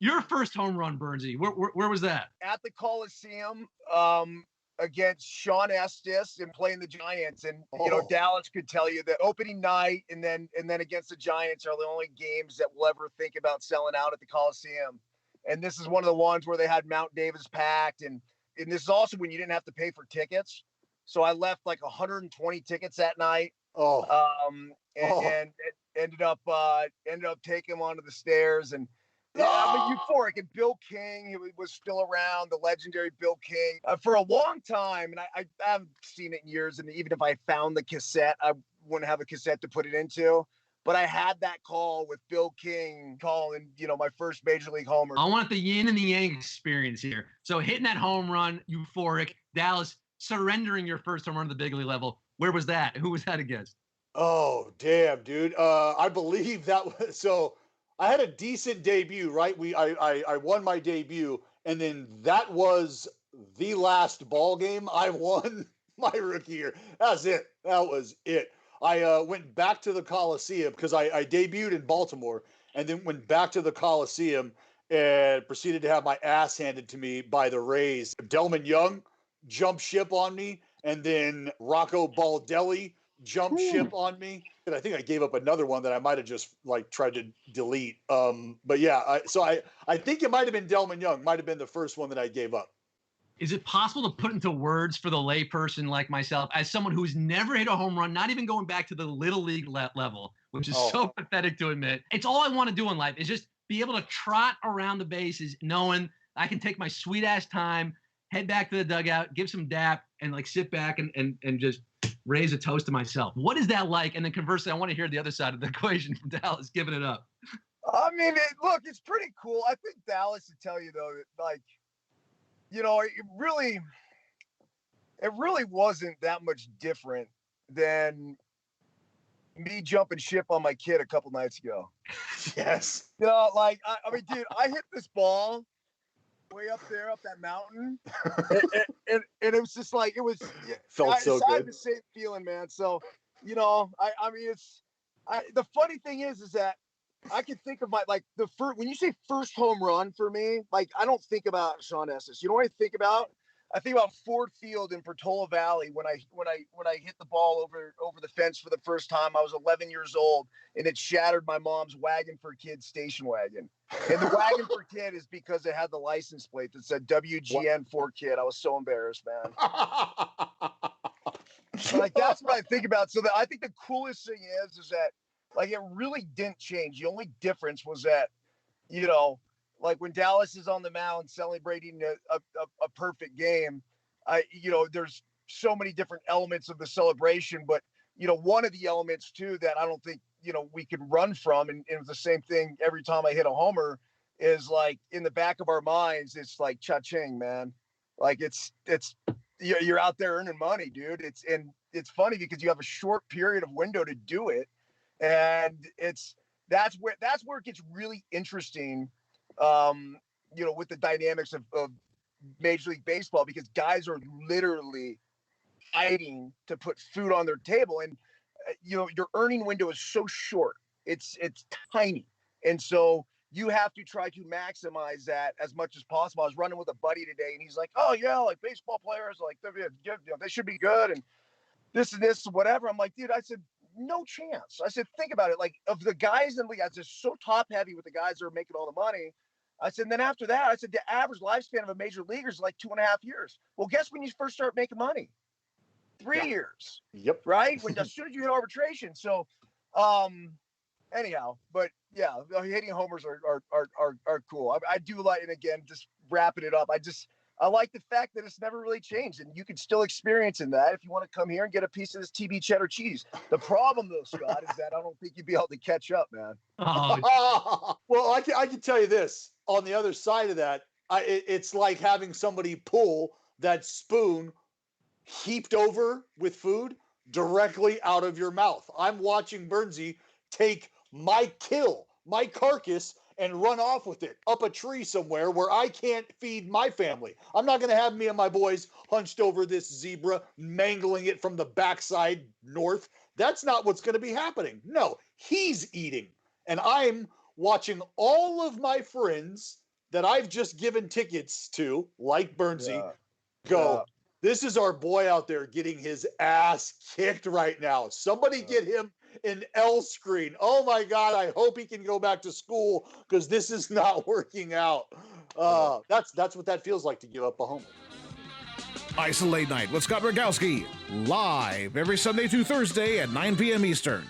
Your first home run, Burnsy, where was that? At the Coliseum, against Sean Estes and playing the Giants. And, Dallas could tell you that opening night and then against the Giants are the only games that we'll ever think about selling out at the Coliseum. And this is one of the ones where they had Mount Davis packed. And this is also when you didn't have to pay for tickets. So I left like 120 tickets that night. And it ended up taking them onto the stairs. And I'm euphoric. And Bill King was still around, the legendary Bill King, for a long time. And I haven't seen it in years. And even if I found the cassette, I wouldn't have a cassette to put it into. But I had that call with Bill King calling, my first major league homer. I want the yin and the yang experience here. So hitting that home run, euphoric. Dallas surrendering your first home run to the big league level. Where was that? Who was that against? Oh, damn, dude. I believe that was so. I had a decent debut, right? I won my debut, and then that was the last ball game I won my rookie year. That's it. That was it. I went back to the Coliseum because I debuted in Baltimore, and then went back to the Coliseum and proceeded to have my ass handed to me by the Rays. Delman Young jumped ship on me, and then Rocco Baldelli jumped ship on me. And I think I gave up another one that I might have just tried to delete. But yeah, I think it might have been Delman Young, might have been the first one that I gave up. Is it possible to put into words for the layperson like myself, as someone who's never hit a home run, not even going back to the little league level, which is so pathetic to admit? It's all I want to do in life is just be able to trot around the bases, knowing I can take my sweet ass time, head back to the dugout, give some dap, and sit back and just raise a toast to myself. What is that like? And then conversely, I want to hear the other side of the equation from Dallas giving it up. I mean, look, it's pretty cool. I think Dallas would tell you, though, that, it really wasn't that much different than me jumping ship on my kid a couple nights ago. Yes. I mean, dude, I hit this ball way up there, up that mountain, and it was just like it was. Felt so good. I had the same feeling, man. So, I mean, the funny thing is that I can think of the first, when you say first home run for me, I don't think about Sean Estes. You know what I think about? I think about Ford Field in Portola Valley when I hit the ball over the fence for the first time. I was 11 years old, and it shattered my mom's wagon for kids station wagon. And the wagon for kid is because it had the license plate that said WGN for kid. I was so embarrassed, man. That's what I think about. So I think the coolest thing is that it really didn't change. The only difference was that, when Dallas is on the mound celebrating a perfect game, there's so many different elements of the celebration. But, one of the elements, too, that I don't think, we could run from, and it was the same thing every time I hit a homer, is in the back of our minds, it's cha-ching, man. You're out there earning money, dude. It's funny because you have a short period of window to do it. And that's where it gets really interesting, with the dynamics of Major League Baseball, because guys are literally fighting to put food on their table. And, your earning window is so short. It's tiny. And so you have to try to maximize that as much as possible. I was running with a buddy today, and he's like, oh, yeah, baseball players, they should be good. And this and this, whatever. I'm like, dude, I said, no chance. I said, think about it. Of the guys in the league, I was just so top heavy with the guys that are making all the money. I said, and then after that, I said, the average lifespan of a major leaguer is 2.5 years. Well, guess when you first start making money? 3 years. Yep. Right? As soon as you hit arbitration. So, anyhow, but yeah, hitting homers are cool. I do like, and again, just wrapping it up, I like the fact that it's never really changed, and you can still experience in that if you want to come here and get a piece of this TB cheddar cheese. The problem, though, Scott, is that I don't think you'd be able to catch up, man. Well, I can tell you this. On the other side of that, it's like having somebody pull that spoon heaped over with food directly out of your mouth. I'm watching Burnsy take my carcass, and run off with it up a tree somewhere where I can't feed my family. I'm not going to have me and my boys hunched over this zebra, mangling it from the backside north. That's not what's going to be happening. No, he's eating. And I'm watching all of my friends that I've just given tickets to, like Burnsy, Yeah. go, Yeah. this is our boy out there getting his ass kicked right now. Somebody get him an L screen. Oh my God, I hope he can go back to school because this is not working out. That's what that feels like to give up a homer. Isolate Night with Scott Rogowski, live every Sunday through Thursday at 9 p.m. Eastern.